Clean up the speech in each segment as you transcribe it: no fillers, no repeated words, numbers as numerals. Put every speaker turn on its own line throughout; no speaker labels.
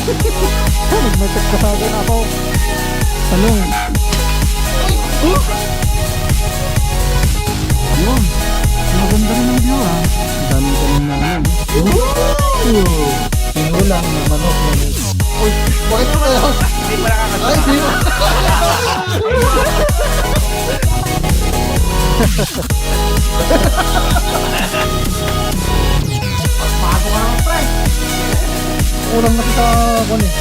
Nagmacheck ka sa akin ako. Talong. Yun. Maganda rin ang view ha. Dami ka rin na ano. Tingko lang na manok.
Uy, bakit mo kayo?
Hindi pa nakakasama.
Ay, di mo.
Pago ka naman, pre.
Ulang na kita ako eh.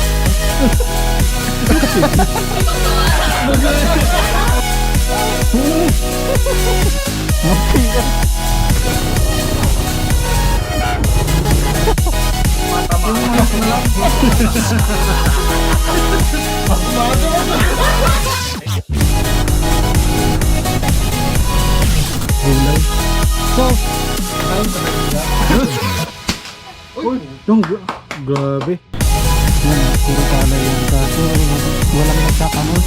Happy ka. Gulay. So, grabe. Yan, puro pala yung kaso. Walang nagkakamos.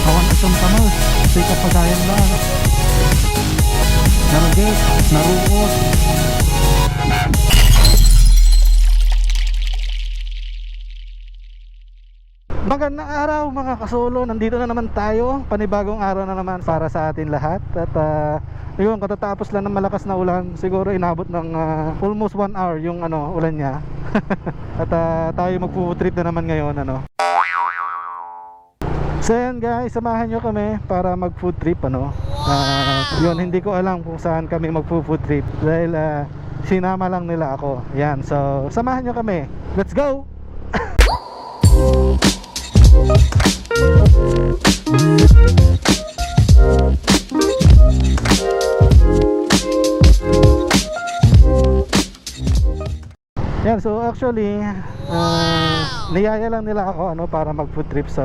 Awan itong kamos. Kasi kapagayan lang. Narugit, naruot. Magandang araw mga kasolo. Nandito na naman tayo. Panibagong araw na naman para sa atin lahat. At yun, katatapos lang ng malakas na ulan. Siguro inabot ng almost 1 hour yung ulan niya. At tayo magpo-trip na naman ngayon So yan guys, samahan nyo kami para mag food trip yun, hindi ko alam kung saan kami mag food trip dahil sinama lang nila ako. Yan, so samahan nyo kami. Let's go! Yan, so actually niyaya lang nila ako para mag food trip. So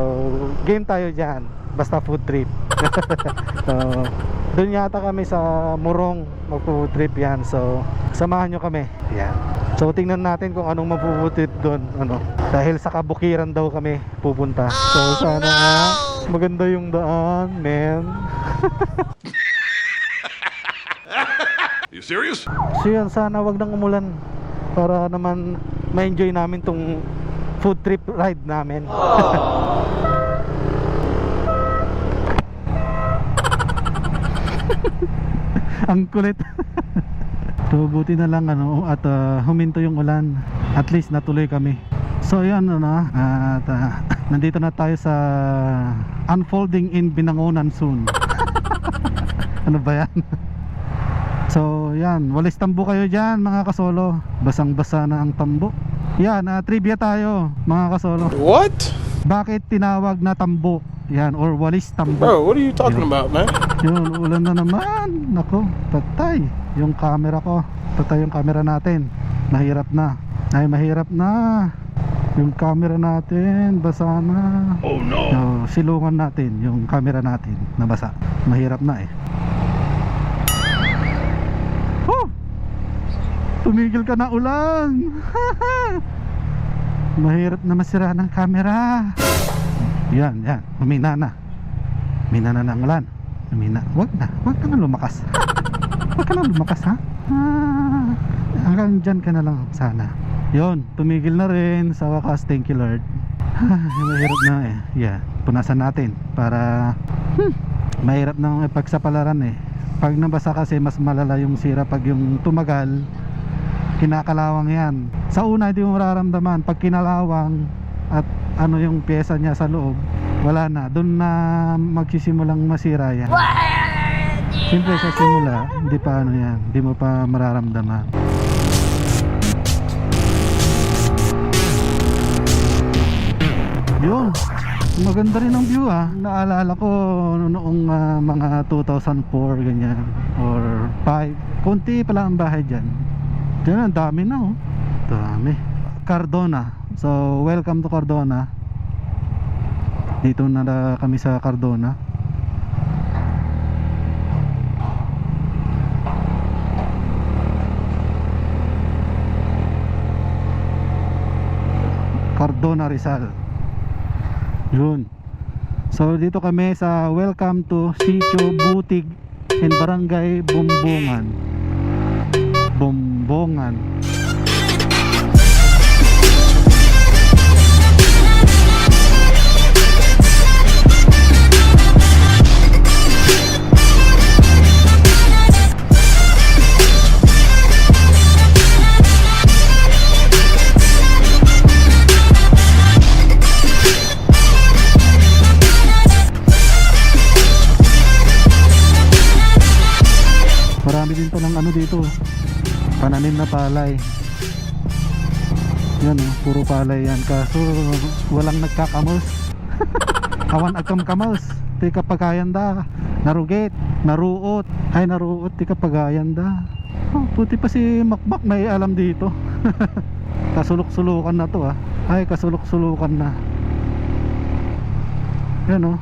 game tayo dyan, basta food trip. So doon yata kami sa Morong mag food trip yan. So samahan nyo kami. Yan. So tingnan natin kung anong mag-food trip doon dahil sa kabukiran daw kami pupunta. So sana nga maganda yung daan, men.
You serious?
So yun, sana wag nang umulan para naman ma-enjoy namin tong food trip ride namin. Ang kulit. So buti na lang at huminto yung ulan. At least natuloy kami. So yan at nandito na tayo sa Unfolding in Binangonan soon. Ano ba yan? So yan, walis tambo kayo dyan mga kasolo. Basang basa na ang tambo. Yan, trivia tayo mga kasolo.
What?
Bakit tinawag na tambo? Yan, or walis tambo.
Bro, what are you talking about, man?
Yun, ulan na naman. Nako, patay yung camera ko. Patay yung camera natin. Mahirap na. Ay, mahirap na. Yung camera natin basa na.
Oh no.
So, silungan natin yung camera natin na basa. Mahirap na eh. Tumigil ka na ulan. Mahirap na masira ng camera. Yan, yan, humina na. Humina na ng ulan. Humina, wag ka na lumakas. Wag ka na lumakas ha. Hanggang dyan ka na lang sana. Yun, tumigil na rin. Sa wakas, thank you Lord. Mahirap na eh. Yeah, punasan natin para mahirap nang ipagsapalaran eh. Pag nabasa kasi mas malala yung sira. Pag yung tumagal, kinakalawang yan. Sa una hindi mo mararamdaman. Pag kinalawang at yung pyesa niya sa loob, wala na. Doon na magsisimulang masira yan. Siyempre sa simula hindi pa yan, hindi mo pa mararamdaman. Yun, maganda rin ang view Naalala ko noong mga 2004 ganyan or 5. Konti pala ang bahay dyan. Diyan ang dami na dami. Cardona. So welcome to Cardona. Dito na kami sa Cardona. Cardona Rizal. Yun. So dito kami sa welcome to Sitio Butig in Barangay Bumbungan. na palay. Yan oh, puro palay yan. Kaso walang nagkakamos. Awan agkam kamos. Di kapagayan da. Narugit, naruot. Ay naruot, di kapagayan da. Oh, puti pa si Makmak may alam dito. Kasulok-sulukan na to ah. Ay kasulok-sulukan na. Yan oh.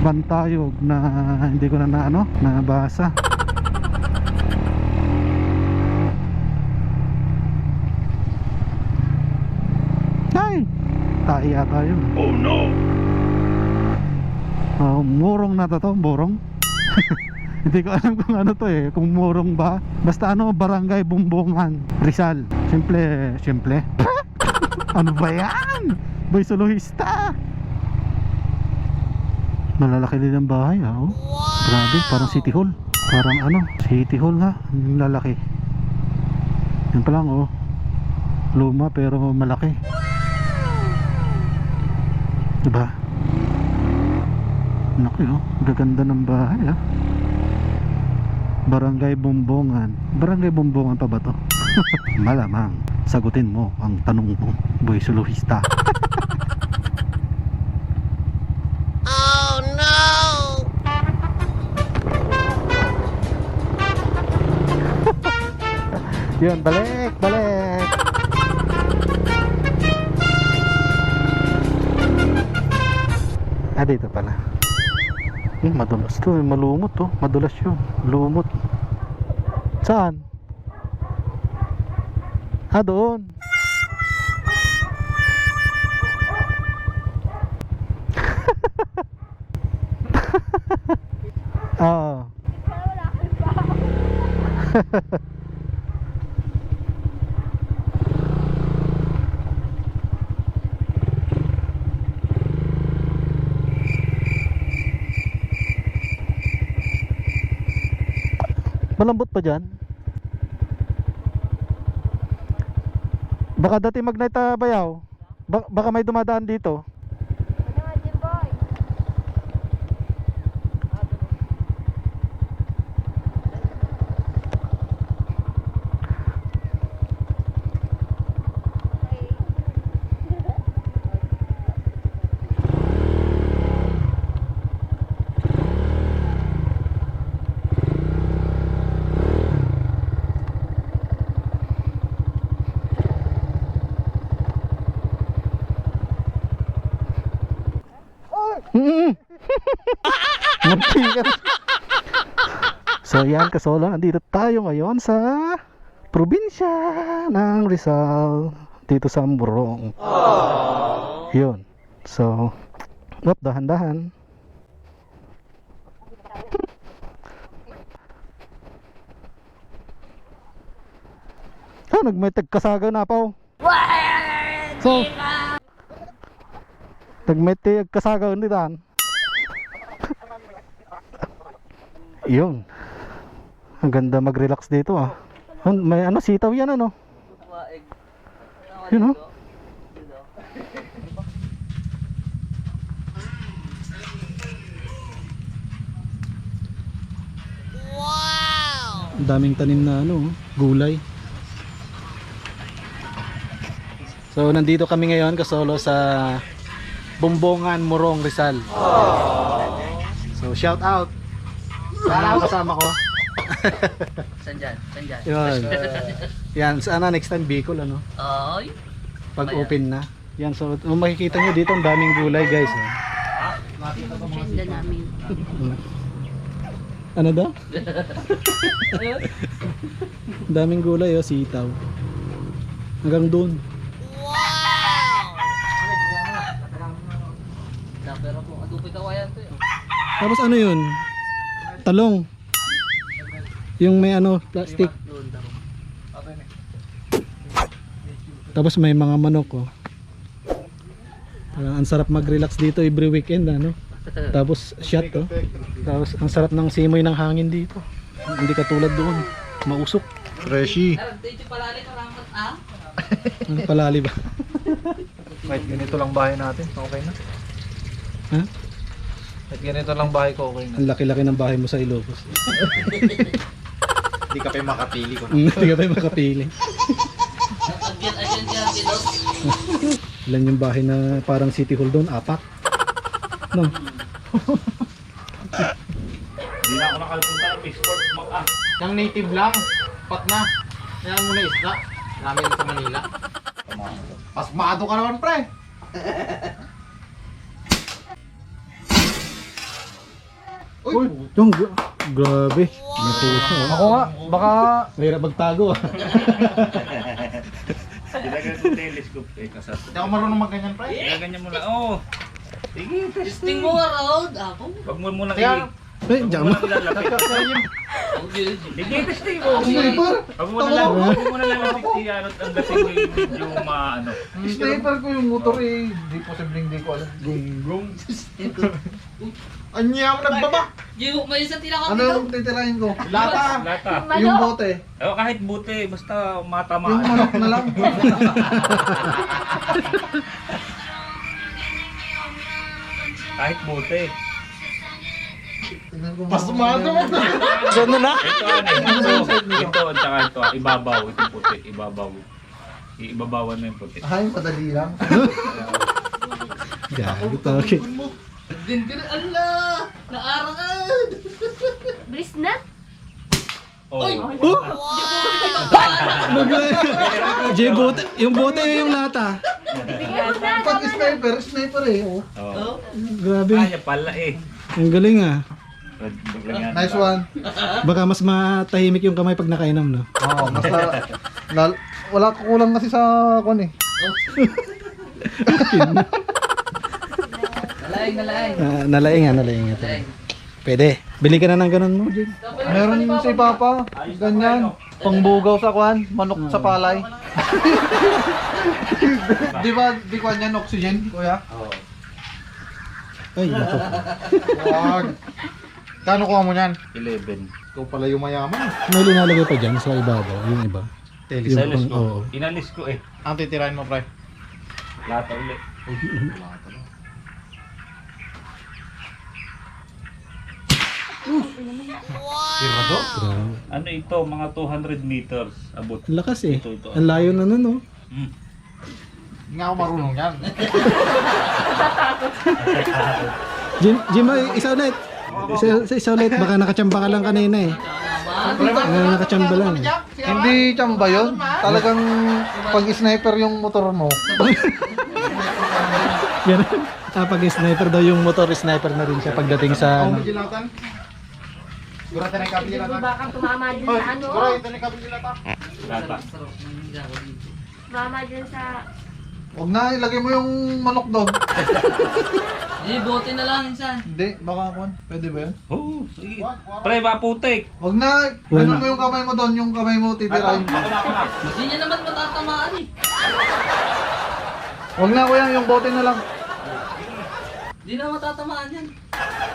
Bantayog na hindi ko na ano, nabasa. Ay! Tai yata yun.
Oh no!
Murong na to, murong. Hindi ko alam kung ano to eh, kung murong ba. Basta ano, Barangay Bumbungan, Rizal. Simple. Ano ba yan? Boy soloista. Malalaki din ang bahay ah. Oh. Grabe, parang City Hall. Parang ano, City Hall nga. Ang lalaki. Yan pa lang oh. Luma pero malaki. Diba? Laki oh. Gaganda ng bahay ah. Barangay Bumbungan. Barangay Bumbungan pa ba to? Malamang sagutin mo ang tanong mo, boy soloista. Yun, balik. Ah, dito pala. Madulas to, malumot to. Madulas yun, lumot. Saan? Ah, doon. Oo. Malambot pa dyan? Baka dati mag-night bayaw. Baka may dumadaan dito. So yan kasolo, nandito tayo ngayon sa probinsya ng Rizal, dito sa Morong. Yun. So dahan-dahan. Nagmetag kasaga na pa. So nagmetag kasaga ni Dan. Yun. Ang ganda mag-relax dito ah. May ano, sitaw yan ano. Yun oh. Wow! Ang daming tanim na ano, gulay. So nandito kami ngayon kasolo sa Bumbungan, Morong, Rizal. So shout out. Sana kasama ko.
Saan dyan?
Yun. Yan, sana next time Bicol ano.
Ay.
Pag open na. Yan, so makikita nyo dito ang daming gulay guys.
Ganda namin.
Ano daw? Daming gulay oh, sitaw. Hanggang doon.
Pero kung adupoy kawayan to yun.
Tapos ano yun? Talong. Yung may ano, plastic. Tapos may mga manok oh. Ang sarap mag-relax dito every weekend ano. Tapos shot oh. Tapos ang sarap ng simoy ng hangin dito. Hindi katulad doon. Mausok.
Freshy.
Ano palali ba?
Kahit ganito lang bahay natin, okay na.
Ha?
Kahit ganito lang bahay ko, okay na.
Ang laki-laki ng bahay mo sa Ilocos.
Hindi ka pa yung makapili ko.
Hindi ka tayo makapili.
Agyan yan, Didos.
Ilan yung bahay na parang City Hall doon? 4? No?
Hindi na ako nakalipunta ng Pissport. Yung native lang. Pat na. Yan mo na isla. Namin sa Manila. Pasmado ka naman, pre. Uy!
Yung, grabe. May puso.
Ako nga, baka...
Mahirap magtago.
Hindi ako marunong magganyan, pre.
Ganyan mo lang. Oo. Sige,
Testing mo nga, Raud. Ako.
wag mo muna
Kaya,
Eh, diyan mo.
ilalapit. Sige, testing mo.
Sniper!
Wag mo na lalapit iyanot ang dating yung medyo maano.
sniper ko yung motor eh. Hindi posibleng hindi ko alam. Gunggong. Anya mo nagbaba.
Yung may isang tinakot
Ano
dito.
yung titirahin ko? Lata.
Lata.
Yung bote.
Oh, kahit buti, basta matama.
Yung manok na lang.
Kahit buti.
Pasmado mo.
Gano'n na?
Ito ito at saka ito, ibabaw, ito puti, ibabaw. Ibabawan mo yung puti.
Ay, madali lang.
Gago talaga.
Din din, ala! Naarakan!
Bliss na?
Oh.
Jay, bote, yung bote yung lata.
Bigyan mo na.
Pag sniper eh. Oh.
Oh.
Grabe.
Kaya pala eh.
Ang galing ah.
Nice one.
Baka mas matahimik yung kamay pag nakainom, no?
Oo, mas wala ko kulang kasi sa kon eh.
Nalaing.
Nalaing ito. Pwede. Bili ka na ng ganun mo, Jay.
Meron si Papa, ganyan. Pangbugaw sa kwan, manok sa palay. Di ba, di kwan yan oxygen, kuya?
Ay, nako.
Wag. Kano kuha mo niyan?
11.
Ikaw pala yung mayaman.
May linalagay pa dyan sa ibabaw, yung iba. Yung
Inalis
pang- oo.
ko. Inalis ko eh.
Ang titirahin mo, pre.
Lata ulit.
Sirado?
Grabe.
Ano ito, mga 200 meters abot.
Ang lakas eh.
Ito.
Ang layo na nun, no?
Mm.
Hindi nga ako marunong yan.
Jim, isa ulit. Isa ulit. Baka nakachamba ka lang kanina eh. Nakachamba lang eh.
Hindi tsamba yun. Talagang pag sniper yung motor mo.
Yan. Pag sniper daw yung motor, sniper na rin siya pagdating sa... ano.
Magilatan? Gurata na yung kapi
Hindi mo baka tumama din sa ano?
Gurata na yung kapi nilata.
Lata.
Tumama din sa...
Huwag na, ilagay mo yung manok doon.
Hindi, bote na lang insan.
Hindi, baka kwan. Pwede ba yun?
Oo, sige. Pre, maputik.
Huwag na, ganun mo yung kamay mo doon, yung kamay mo titirahin.
Ako na.
Hindi niya naman matatamaan eh.
Huwag na kuya, yung bote na lang.
Hindi na matatamaan yan.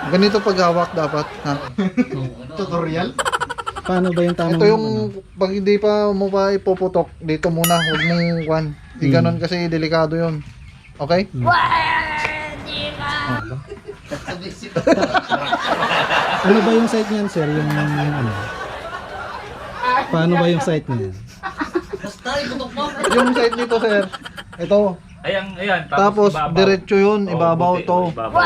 Ganito paghawak dapat. Ha? Tutorial?
Paano ba yung tamang...
Ito yung, pag hindi pa mo pa ipuputok, dito muna, huwag mong kwan. Di ganun kasi delikado yun. Okay?
Ano ba yung site niyan, sir? Yung ano? Paano ba yung site niyan?
Basta, ikutok mo.
Yung side nito sir, ito.
Ayan.
Tapos
ibabaw.
diretso yun,
Oo,
ibabaw
puti,
to.
Ibabaw.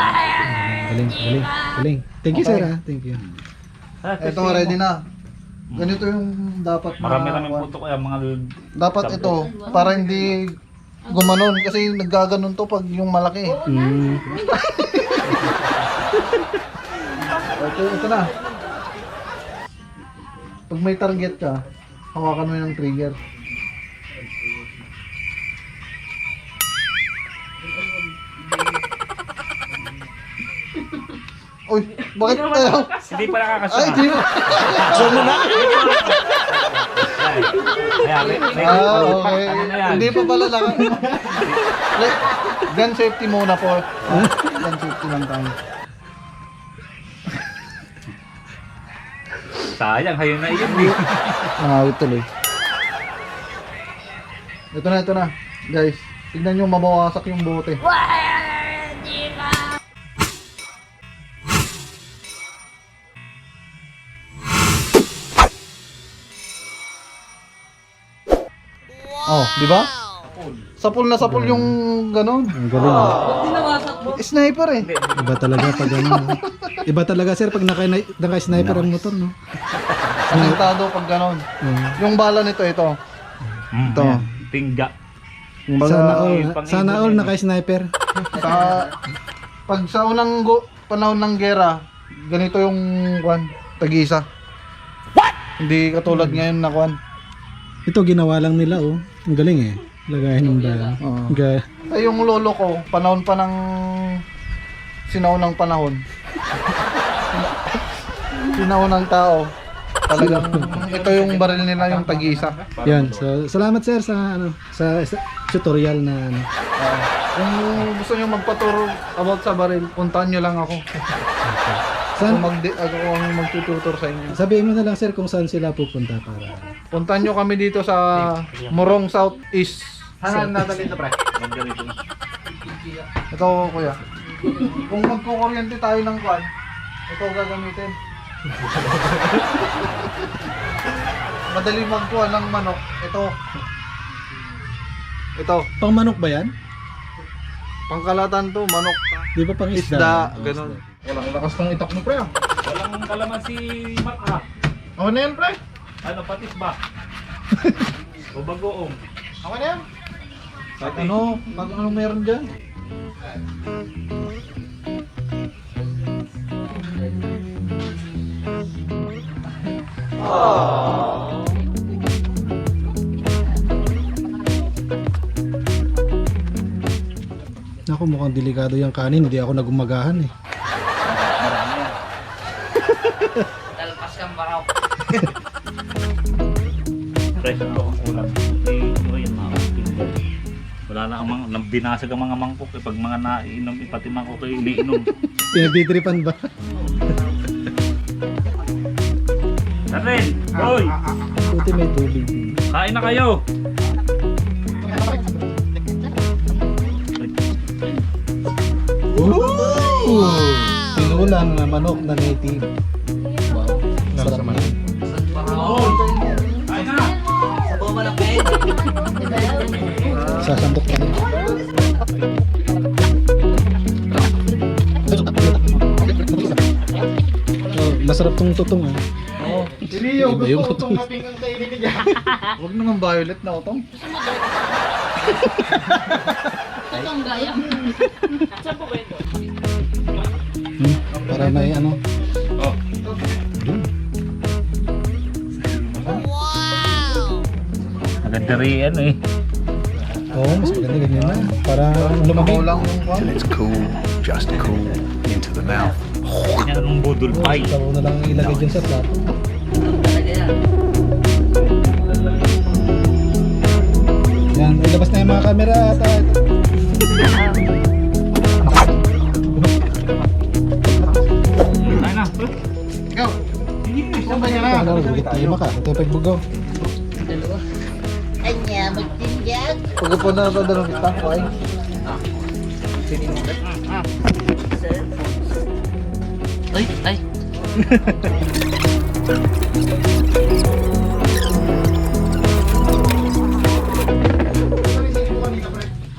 Galing. Thank you,
Okay.
sir. Thank you.
Ito ready na. Ganito yung dapat na
Marami-rami
kwan.
puto kaya mga...
Dapat ito, para hindi gumanon kasi naggaganon to pag yung malaki.
Mm.
Ito na. Pag may target ka, hawakan mo yung trigger. Uy, bakit tayo?
Hindi pa nakakasya.
Ay, di mo. Okay.
Ano na yan?
Hindi pa pala lang. Gun safety muna po. Gun safety lang tayo.
Sayang, hayo na yun eh.
Nangawit tuloy. Ito na. Guys, tignan nyo mabawasak yung bote. Oh, di ba? Sapul na sapul yung ganon.
Ang galing. Ah.
Ba't di nawasak mo?
Sniper eh.
Iba talaga pag ano. Iba talaga sir pag naka-sniper ang motor, no?
Asintado pag ganon. Yung bala nito, ito. Ito.
Tingga.
Yung bala,
Sana all naka-sniper.
pag sa unang panahon ng gera, ganito yung kwan, tag-isa. Hindi katulad ngayon na kwan.
Ito ginawa lang nila, oh. Ang galing eh. Lagayan ng bala.
Oo.
Ga-
Ay, yung lolo ko, panahon pa ng sinaunang panahon. Sinaunang tao. Talagang ito yung baril nila, yung tag-isa.
Yan. So, salamat sir sa ano, sa tutorial na ano.
Kung gusto nyo magpaturo about sa baril, puntahan nyo lang ako.
Saan?
Ako ang magtututor sa inyo.
Sabihin mo na lang sir kung saan sila pupunta para.
Puntahan nyo kami dito sa Morong Southeast. Saan natin dito, pre? Ito, kuya. Kung magkukuryente tayo ng kwan, ito gagamitin. Madali magkuha ng manok. Ito.
Pang manok ba yan?
Pangkalatan to, manok.
Di ba pang isda?
Isda, ganun. Walang lakas ng itak mo, pre.
Walang kalamansi maka.
Ako na yan, pre.
Ano, patis ba? O bagoong.
Ako na yan. Kahit ano, pag ano meron dyan.
Ako mukhang delikado yung kanin, hindi ako nagumagahan eh.
Talpas kang baraw.
Fresh na ako ang ulam. Wala na ang mga, binasag ang mga mangkok. Pag mga naiinom, pati mangkok ay iniinom.
Pinagtitripan ba?
Darren! Hoy!
Puti may tubig.
Kain na kayo!
Pinulang na manok na native. Wow. Sarap naman.
Kain na!
Sabaw malapit.
Sasandok ka din. Oh, masarap tong tutong ah.
Oo. Iliyo,
Iba yung
gusto ko itong kaping ang kainin niya. Huwag naman violet na utong.
Itong gaya.
Para may ano.
Oh. Maganda rin eh.
Oo, mas maganda ganyan na. Para lumaki.
Makulang yung kwan.
Till it's cool, just cool, into the mouth.
Yan anong budol pie.
Sabaw na lang ilagay dyan sa plato.
Talaga yan.
Yan, ilabas na yung mga camera at ito.
Kain na.
Ikaw. Sabay niya na.
Ano, bugit tayo maka. Ito yung pagbugaw.
Dalawa.
Pag upo na ito, dalawang kita. Kuhay.
Ay, ay.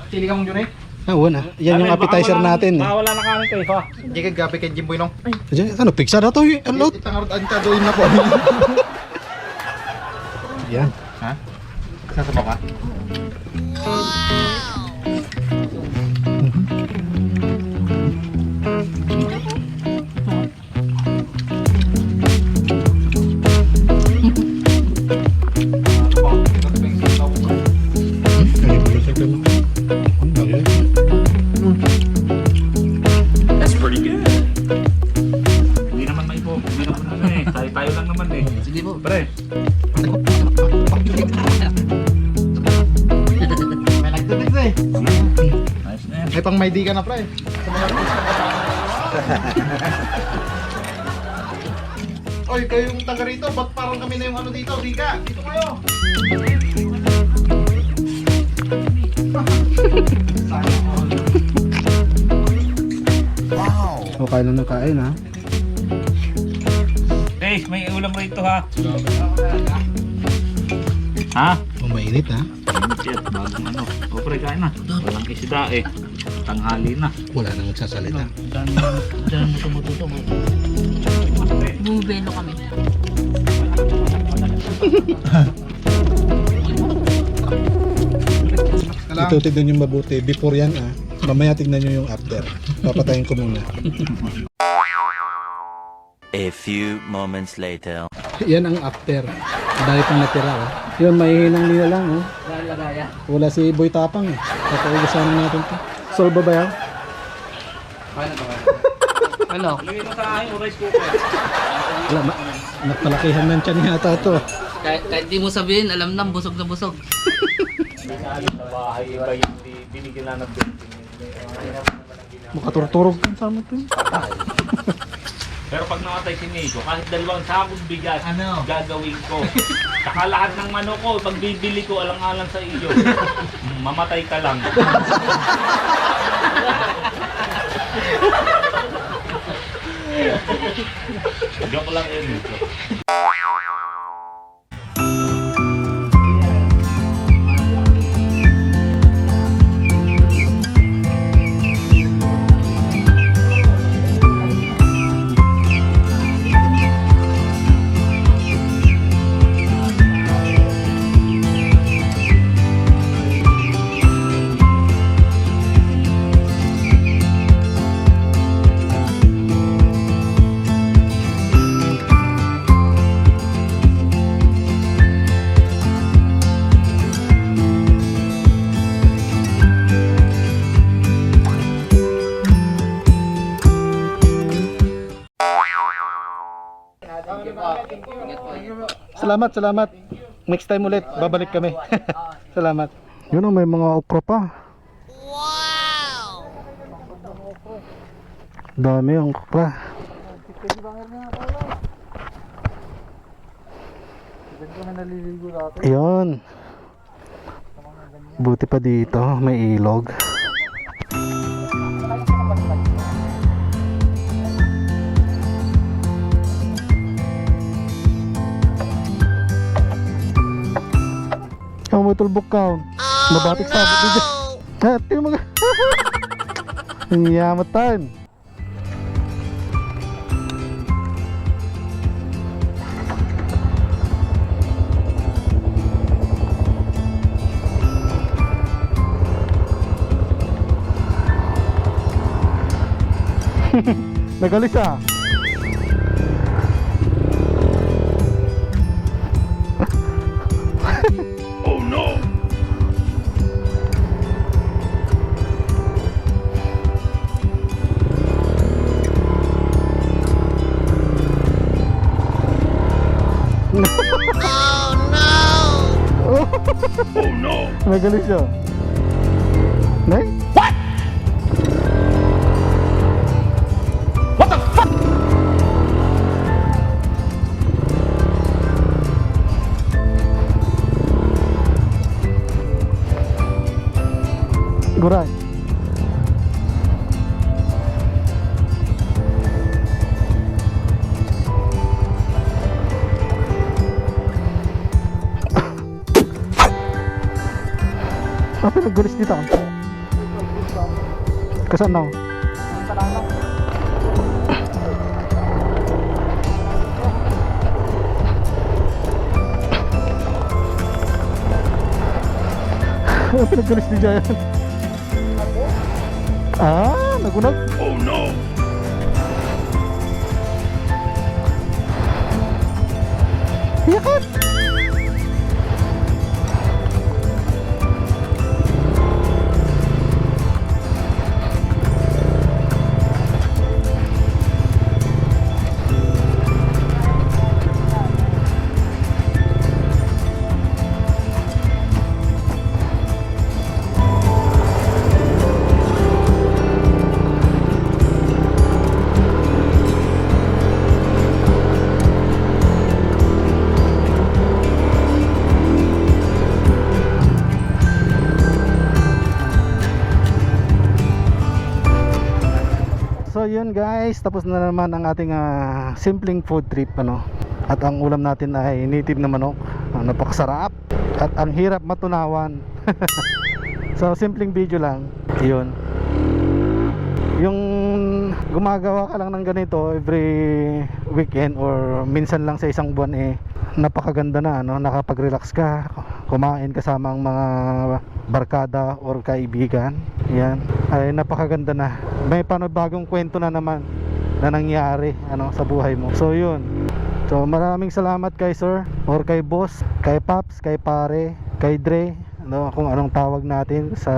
Sili ka mong Junay.
Ah, wala. Yan yung appetizer natin. Eh.
Wala na kanin kayo ha.
Hindi ka gabi kay Jimboy nong.
Diyan, ano, pigsa na to. Ano?
Itangarot ang tadoin na po.
Yan.
Ha? Sasabaw ka?
That's pretty good.
Hindi naman maipo. Hindi naman eh. Tayo lang naman eh.
Sige po.
Pre.
May nagtitis eh.
Nice na yan.
May pang may di ka na pre. Oy, kayo yung taga rito, ba't parang kami na yung ano dito? Di ka, dito kayo.
O, kain na ng kain ha.
Guys, may ulam rito ha. Ha?
O, mainit ha.
Shit, bagong ano. O pre, kain na. Walang isda eh. Tanghali na.
Wala nang magsasalita.
Diyan mo tumututo mo.
Bumibelo kami.
Ito tignan nyo mabuti. Before yan mamaya tignan nyo yung after. Papatayin ko muna.
A few moments later.
Yan ang after. Dahil pang natira Yun, mahihinang nila lang
Lagaya.
Wala si Boy Tapang Papaugasan natin to. Solve ba yan?
Ano?
Lagay mo sa akin, rice cooker.
Wala, napalakihan ng tiyan yata to.
Kahit di mo sabihin, alam na, busog na busog.
Sa bahay, iba yung binigyan na ng building.
Makaturturog sa mo to.
Pero pag namatay si Nico, kahit 2 sakong bigas, gagawin ko. Saka lahat ng manok ko, pag bibili ko, alang-alang sa iyo. Mamatay ka lang. Joke lang yun, Nico.
Salamat. Next time ulit, babalik kami. Salamat. Yun may mga okra pa. Wow! Dami ang okra. Yun. Buti pa dito, may ilog. May tulbok ka. Nabatik sa abot dito. Ito yung mga yamatan. Nagalis ah. Nagalis siya. Nay? What? What the fuck? Guray. Apa naggulis dito? Kasan na? Apa naggulis di dyan? Nagunag?
Oh no!
Yakat! So yun guys, tapos na naman ang ating simpleng food trip At ang ulam natin ay native na manok. Napakasarap. at ang hirap matunawan. So simpleng video lang yun. Yung gumagawa ka lang ng ganito every weekend or minsan lang sa isang buwan, napakaganda na, no? Nakapag-relax ka, kumain kasama ang mga barkada or kaibigan. Yan ay napakaganda na. May panibagong kwento na naman na nangyari, sa buhay mo. So yun. So maraming salamat kay sir or kay boss, kay Paps, kay pare, kay Dre, kung anong tawag natin sa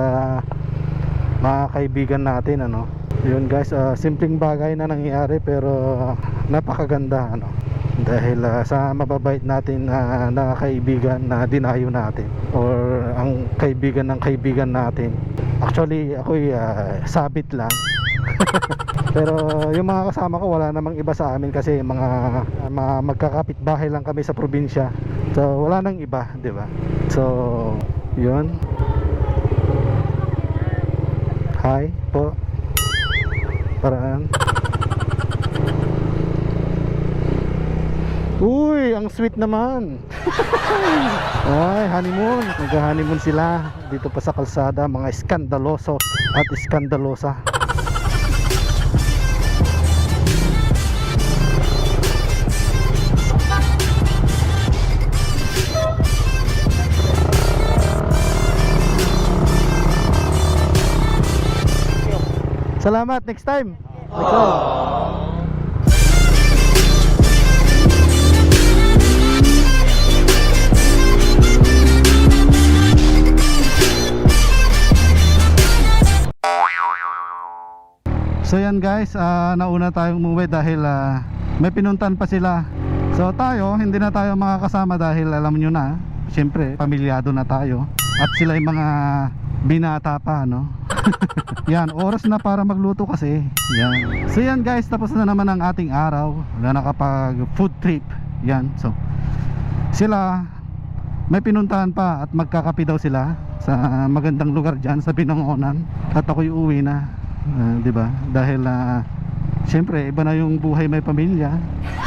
mga kaibigan natin, Yun guys, simpleng bagay na nangyari pero napakaganda, dahil sa mababait natin na kaibigan na dinayo natin or ang kaibigan ng kaibigan natin. Actually ako'y sabit lang. Pero yung mga kasama ko wala namang iba sa amin kasi mga magkakapitbahay lang kami sa probinsya. So wala nang iba, di ba? So yun. Hi po. Paraan. Uy, ang sweet naman. Ay, honeymoon. Nag-honeymoon sila dito pa sa kalsada, mga iskandaloso at iskandalosa. Salamat, next time. Next time. So yan guys, nauna tayong umuwi dahil may pinuntan pa sila. So tayo, hindi na tayo makakasama dahil alam nyo na, syempre pamilyado na tayo. At sila yung mga binata pa, Yan, oras na para magluto kasi. Yan. So yan guys, tapos na naman ang ating araw na nakapag food trip. Yan, so sila may pinuntahan pa at magkakape daw sila sa magandang lugar dyan sa Binangonan. At ako'y uwi na, di ba? Dahil syempre iba na yung buhay, may pamilya.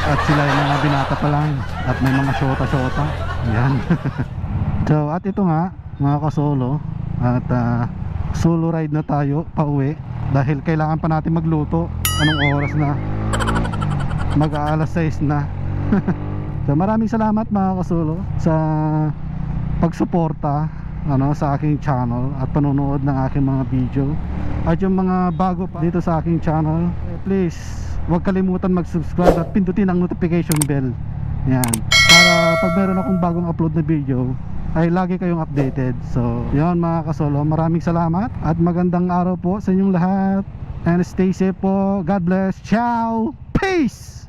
At sila yung mga binata pa lang at may mga syota-syota. Yan. So at ito nga mga kasolo, at solo ride na tayo pauwi dahil kailangan pa natin magluto. Anong oras na? Mag-aalas 6 na. So maraming salamat mga kasolo sa pagsuporta sa aking channel at panonood ng aking mga video. At yung mga bago pa dito sa aking channel, please huwag kalimutan mag-subscribe at pindutin ang notification bell. Yan, para pag meron akong bagong upload na video ay lagi kayong updated. So yun mga kasolo, maraming salamat at magandang araw po sa inyong lahat. And stay safe po. God bless. Ciao. Peace.